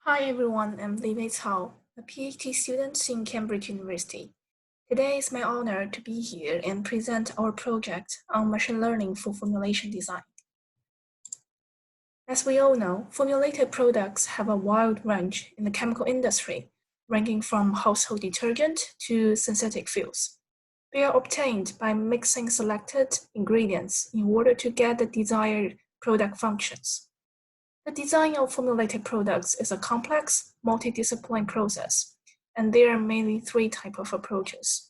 Hi everyone, I'm Liwei Cao, a PhD student in Cambridge University. Today is my honor to be here and present our project on machine learning for formulation design. As we all know, formulated products have a wide range in the chemical industry, ranging from household detergent to synthetic fuels. They are obtained by mixing selected ingredients in order to get the desired product functions. The design of formulated products is a complex, multidisciplinary process, and there are mainly three types of approaches.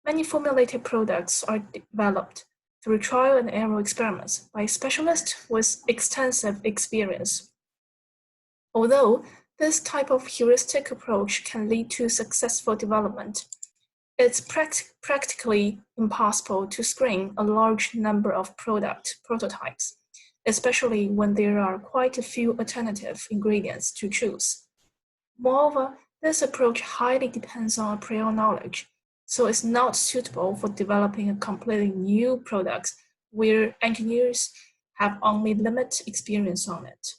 Many formulated products are developed through trial and error experiments by specialists with extensive experience. Although this type of heuristic approach can lead to successful development, it's practically impossible to screen a large number of product prototypes, especially when there are quite a few alternative ingredients to choose. Moreover, this approach highly depends on prior knowledge, so it's not suitable for developing a completely new product where engineers have only limited experience on it.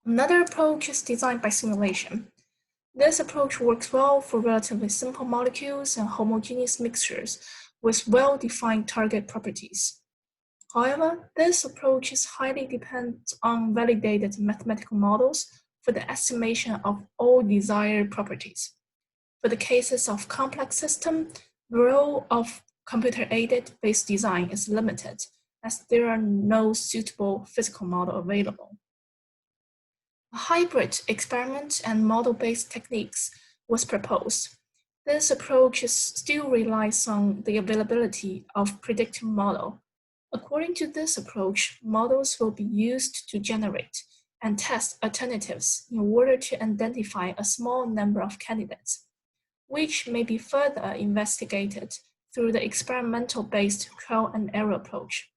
Another approach is designed by simulation. This approach works well for relatively simple molecules and homogeneous mixtures with well-defined target properties. However, this approach is highly dependent on validated mathematical models for the estimation of all desired properties. For the cases of complex systems, the role of computer-aided based design is limited, as there are no suitable physical model available. A hybrid experiment and model-based techniques was proposed. This approach still relies on the availability of predictive model. According to this approach, models will be used to generate and test alternatives in order to identify a small number of candidates, which may be further investigated through the experimental-based trial and error approach.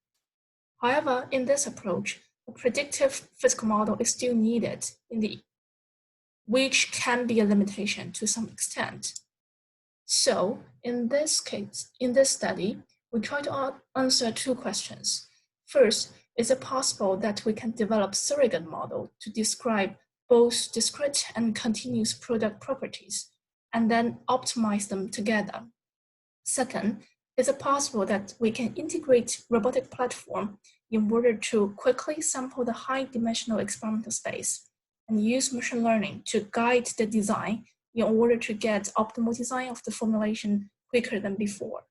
However, in this approach, a predictive physical model is still needed, which can be a limitation to some extent. So, in this study, we try to answer two questions. First, is it possible that we can develop surrogate model to describe both discrete and continuous product properties, and then optimize them together? Second, is it possible that we can integrate robotic platform in order to quickly sample the high-dimensional experimental space and use machine learning to guide the design in order to get optimal design of the formulation quicker than before?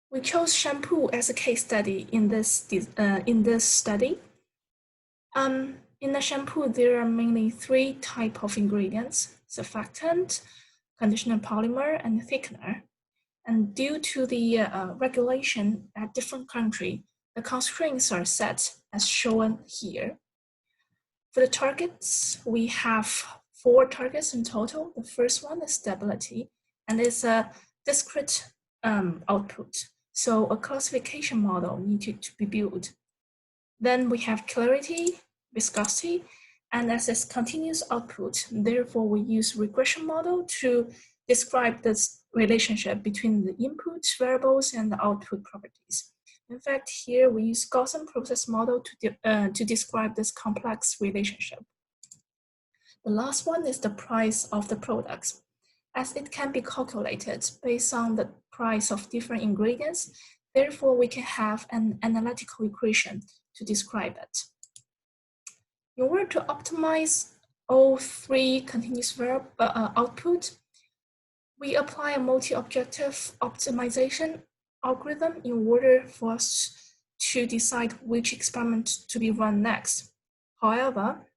We chose shampoo as a case study in this study. In the shampoo, there are mainly three types of ingredients: surfactant, conditioner polymer, and thickener. And due to the regulation at different countries, the constraints are set as shown here. For the targets, we have 4 targets in total. The first one is stability, and it's a discrete output. So a classification model needed to be built. Then we have clarity, viscosity, and as a continuous output, therefore we use regression model to describe this relationship between the input variables and the output properties. In fact, here we use Gaussian process model to describe this complex relationship. The last one is the price of the products, as it can be calculated based on the price of different ingredients. Therefore, we can have an analytical equation to describe it. In order to optimize all 3 continuous output, we apply a multi-objective optimization algorithm in order for us to decide which experiment to be run next. However,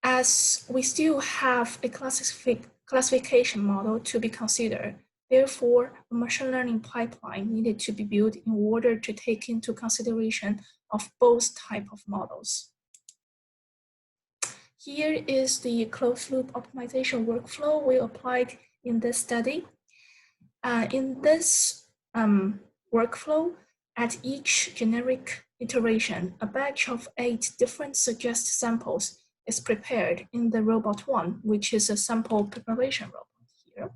as we still have a classification model to be considered, therefore, a machine learning pipeline needed to be built in order to take into consideration of both types of models. Here is the closed-loop optimization workflow we applied in this study. In this workflow, at each generic iteration, a batch of 8 different suggested samples is prepared in the robot 1, which is a sample preparation robot here.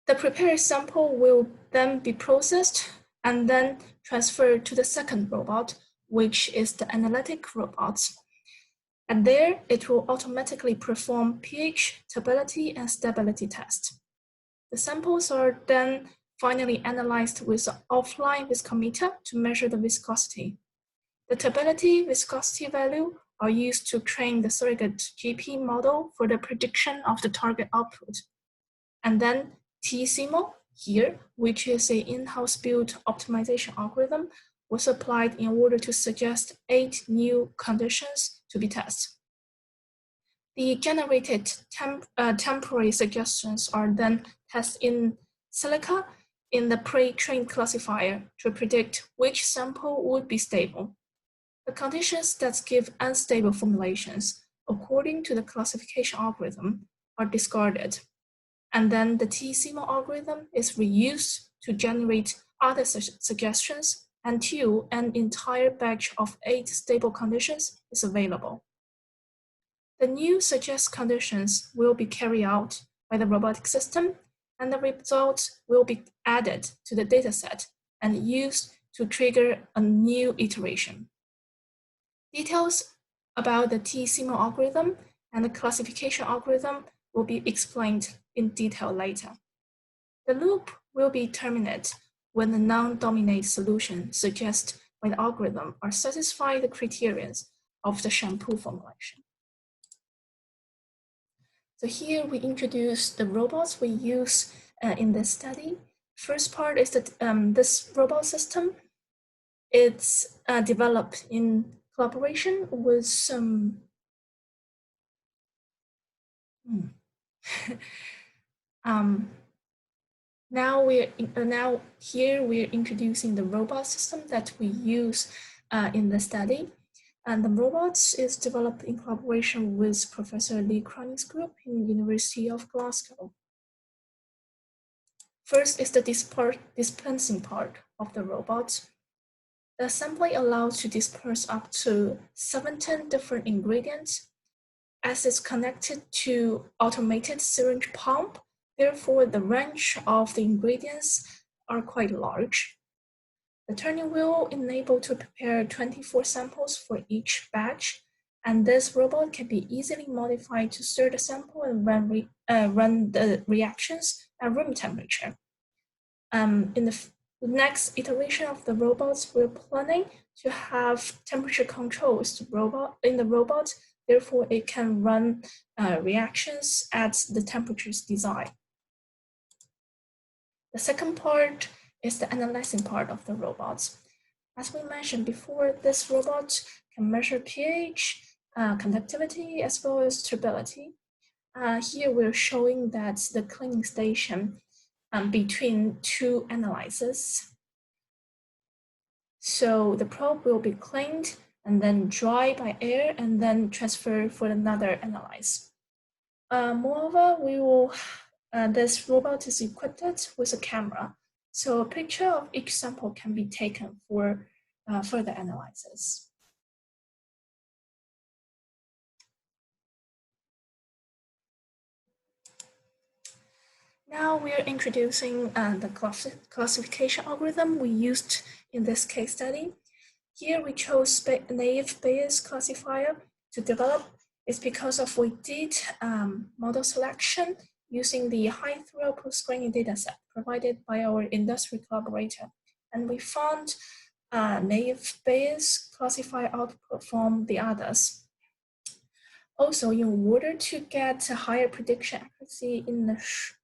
The prepared sample will then be processed and then transferred to the second robot, which is the analytic robot. And there, it will automatically perform pH, turbidity, and stability tests. The samples are then finally analyzed with an offline viscometer to measure the viscosity. The turbidity, viscosity value are used to train the surrogate GP model for the prediction of the target output. And then TSIMO here, which is an in-house built optimization algorithm, was applied in order to suggest 8 new conditions to be tested. The generated temporary suggestions are then tested in silico in the pre-trained classifier to predict which sample would be stable. The conditions that give unstable formulations, according to the classification algorithm, are discarded. And then the TSIMO algorithm is reused to generate other suggestions until an entire batch of 8 stable conditions is available. The new suggest conditions will be carried out by the robotic system, and the results will be added to the dataset and used to trigger a new iteration. Details about the TSIMO algorithm and the classification algorithm will be explained in detail later. The loop will be terminated when the non-dominant solution suggested by the algorithm are satisfy the criteria of the shampoo formulation. So here we introduce the robots we use in this study. First part is that this robot system, it's developed in collaboration with some now here we're introducing the robot system that we use in the study. And the robots is developed in collaboration with Professor Lee Cronin's group in the University of Glasgow. First is the dispensing part of the robot. The assembly allows to disperse up to 17 different ingredients. As it's connected to automated syringe pump, therefore the range of the ingredients are quite large. The turning wheel enabled to prepare 24 samples for each batch, and this robot can be easily modified to stir the sample and run the reactions at room temperature. In the next iteration of the robots, we're planning to have temperature controls in the robot, therefore it can run reactions at the temperatures desired. The second part is the analyzing part of the robots. As we mentioned before, this robot can measure pH, conductivity, as well as turbidity. Here we're showing that the cleaning station between 2 analyzers. So the probe will be cleaned and then dry by air and then transferred for another analyze. Moreover, this robot is equipped with a camera, so a picture of each sample can be taken for further analysis. Now we are introducing the classification algorithm we used in this case study. Here we chose naive Bayes classifier to develop. It's because we did model selection using the high throughput screening dataset provided by our industry collaborator. And we found naive Bayes classifier outperform the others. Also, in order to get a higher prediction accuracy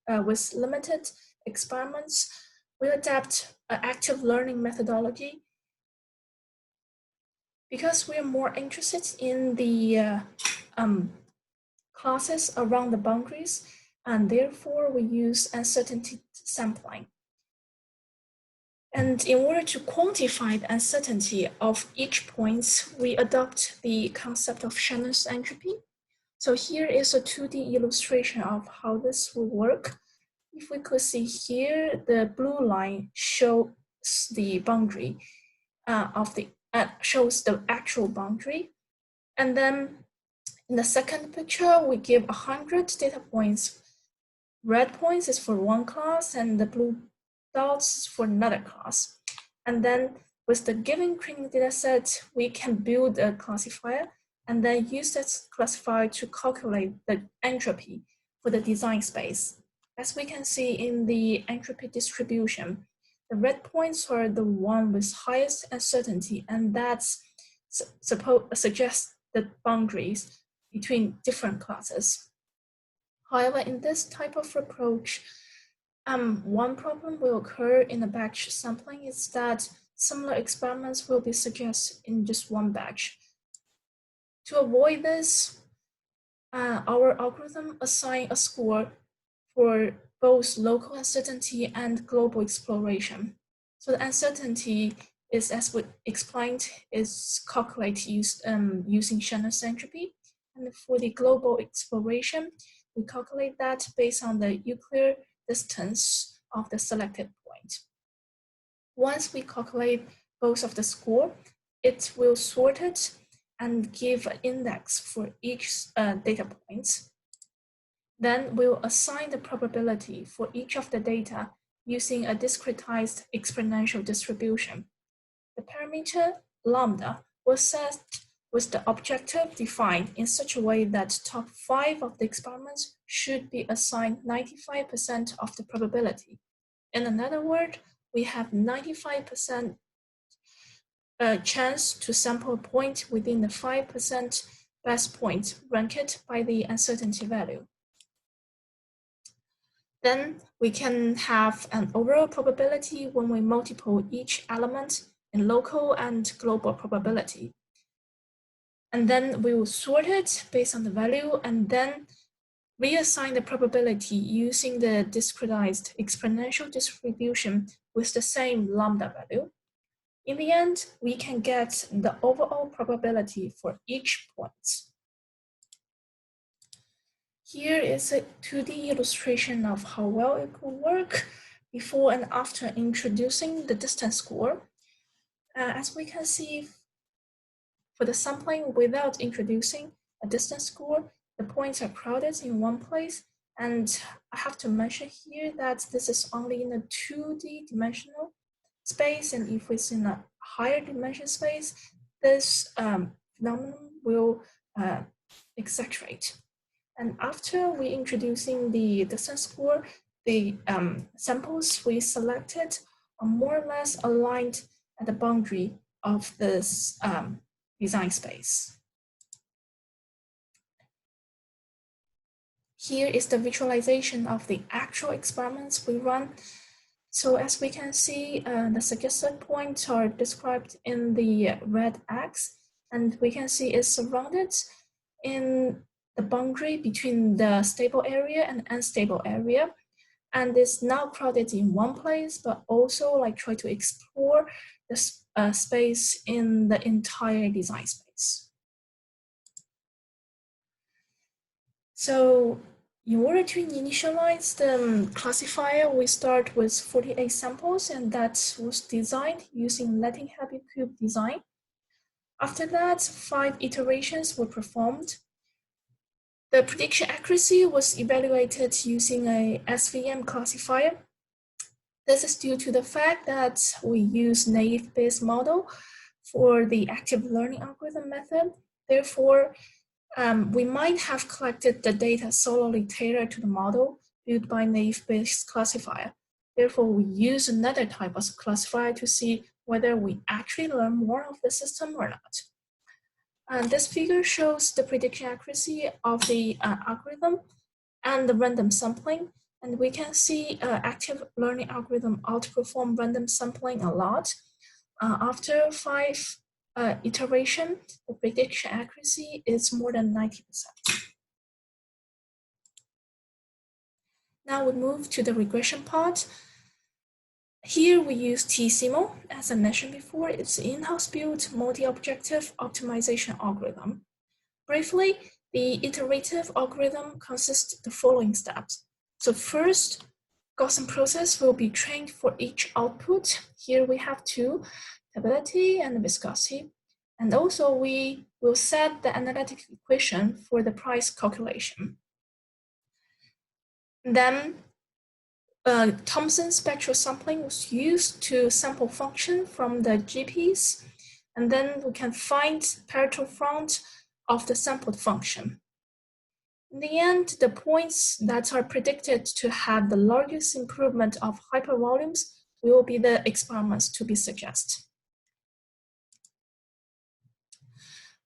with limited experiments, we adapt an active learning methodology because we are more interested in the classes around the boundaries, and therefore we use uncertainty sampling. And in order to quantify the uncertainty of each point, we adopt the concept of Shannon's entropy. So here is a 2D illustration of how this will work. If we could see here, the blue line shows the boundary shows the actual boundary. And then in the second picture, we give 100 data points. Red points is for one class and the blue dots is for another class. And then with the given training data set, we can build a classifier and then use that classifier to calculate the entropy for the design space. As we can see in the entropy distribution, the red points are the one with highest uncertainty, and that's suggests the boundaries between different classes. However, in this type of approach, one problem will occur in the batch sampling is that similar experiments will be suggested in just one batch. To avoid this, our algorithm assigns a score for both local uncertainty and global exploration. So the uncertainty is, as we explained, is calculated using Shannon's entropy. And for the global exploration, we calculate that based on the Euclid distance of the selected point. Once we calculate both of the score, it will sort it and give an index for each data point. Then we'll assign the probability for each of the data using a discretized exponential distribution. The parameter lambda was set with the objective defined in such a way that top 5 of the experiments should be assigned 95% of the probability. In another word, we have 95% chance to sample a point within the 5% best point ranked by the uncertainty value. Then we can have an overall probability when we multiply each element in local and global probability. And then we will sort it based on the value and then reassign the probability using the discretized exponential distribution with the same lambda value. In the end, we can get the overall probability for each point. Here is a 2D illustration of how well it could work before and after introducing the distance score. As we can see, for the sampling without introducing a distance score, the points are crowded in one place. And I have to mention here that this is only in a 2D dimensional space. And if it's in a higher dimension space, this phenomenon will exaggerate. And after we introducing the distance score, the samples we selected are more or less aligned at the boundary of this design space. Here is the visualization of the actual experiments we run. So as we can see, the suggested points are described in the red X, and we can see it's surrounded in the boundary between the stable area and unstable area. And it's not crowded in one place, but also like try to explore the space in the entire design space. So in order to initialize the classifier, we start with 48 samples, and that was designed using Latin-heavy cube design. After that, 5 iterations were performed. The prediction accuracy was evaluated using a SVM classifier. This is due to the fact that we use naive Bayes model for the active learning algorithm method. Therefore, we might have collected the data solely tailored to the model built by naive Bayes classifier. Therefore, we use another type of classifier to see whether we actually learn more of the system or not. And this figure shows the prediction accuracy of the algorithm and the random sampling. And we can see active learning algorithm outperform random sampling a lot. After 5 iteration, the prediction accuracy is more than 90%. Now we move to the regression part. Here we use TSIMO. As I mentioned before, it's an in-house built multi-objective optimization algorithm. Briefly, the iterative algorithm consists of the following steps. So first, Gaussian process will be trained for each output. Here we have 2, stability and viscosity. And also we will set the analytic equation for the price calculation. Then Thomson spectral sampling was used to sample function from the GPs, and then we can find parietal front of the sampled function. In the end, the points that are predicted to have the largest improvement of hypervolumes will be the experiments to be suggested.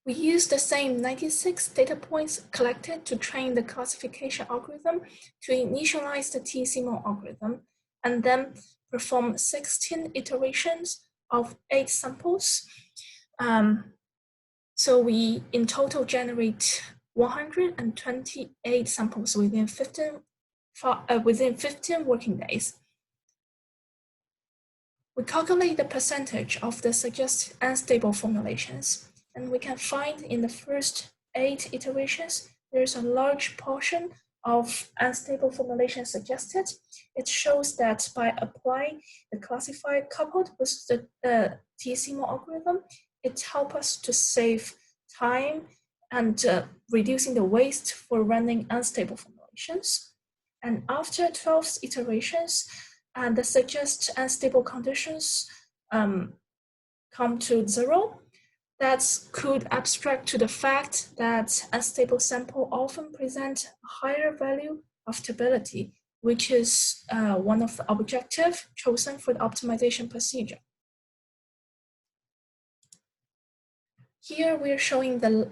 We use the same 96 data points collected to train the classification algorithm to initialize the T-Simon algorithm, and then perform 16 iterations of 8 samples. So we in total generate 128 samples within 15 working days. We calculate the percentage of the suggested unstable formulations, and we can find in the first 8 iterations, there's a large portion of unstable formulation suggested. It shows that by applying the classifier coupled with the T-Simon algorithm, it helps us to save time and reducing the waste for running unstable formulations. And after 12 iterations, the suggested unstable conditions come to 0. That could abstract to the fact that unstable sample often present a higher value of stability, which is one of the objectives chosen for the optimization procedure. Here we are showing the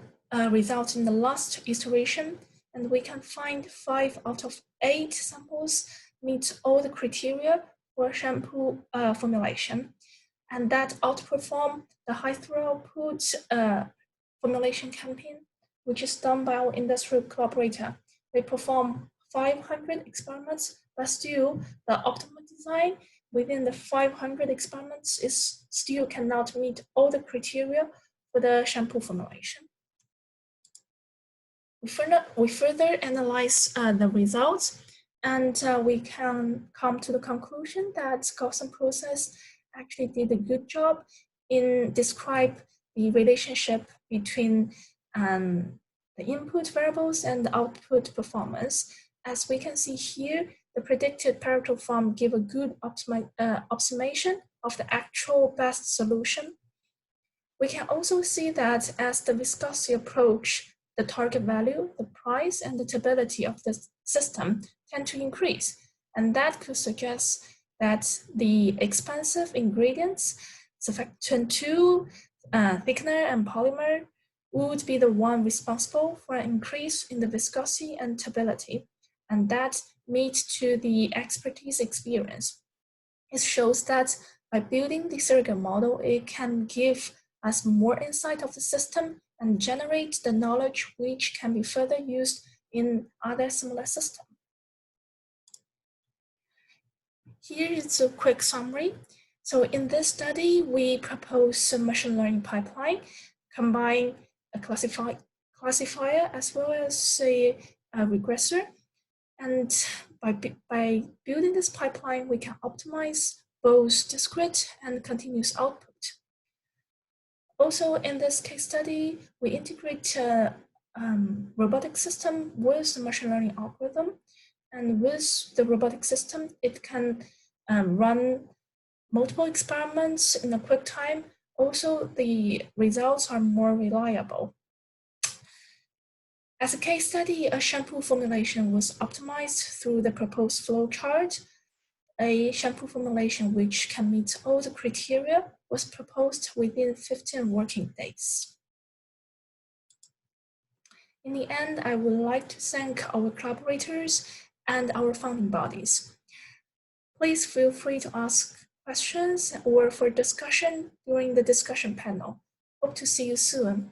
results in the last iteration, and we can find 5 out of 8 samples meet all the criteria for shampoo formulation, and that outperform the high throughput formulation campaign, which is done by our industrial collaborator. They perform 500 experiments, but still the optimal design within the 500 experiments is still cannot meet all the criteria for the shampoo formulation. We further analyze the results, and we can come to the conclusion that Gaussian process actually did a good job in describe the relationship between the input variables and the output performance. As we can see here, the predicted parietal form give a good approximation of the actual best solution. We can also see that as the viscosity approach the target value, the price and the stability of the system tend to increase. And that could suggest that the expensive ingredients, surfactant 2, thickener and polymer, would be the one responsible for an increase in the viscosity and stability. And that meet to the expertise experience. It shows that by building the surrogate model, it can give us more insight of the system and generate the knowledge which can be further used in other similar systems. Here is a quick summary. So in this study, we propose a machine learning pipeline, combine a classifier as well as a regressor. And by building this pipeline, we can optimize both discrete and continuous output. Also, in this case study, we integrate a robotic system with the machine learning algorithm. And with the robotic system, it can run multiple experiments in a quick time. Also, the results are more reliable. As a case study, a shampoo formulation was optimized through the proposed flowchart. A shampoo formulation which can meet all the criteria was proposed within 15 working days. In the end, I would like to thank our collaborators and our funding bodies. Please feel free to ask questions or for discussion during the discussion panel. Hope to see you soon.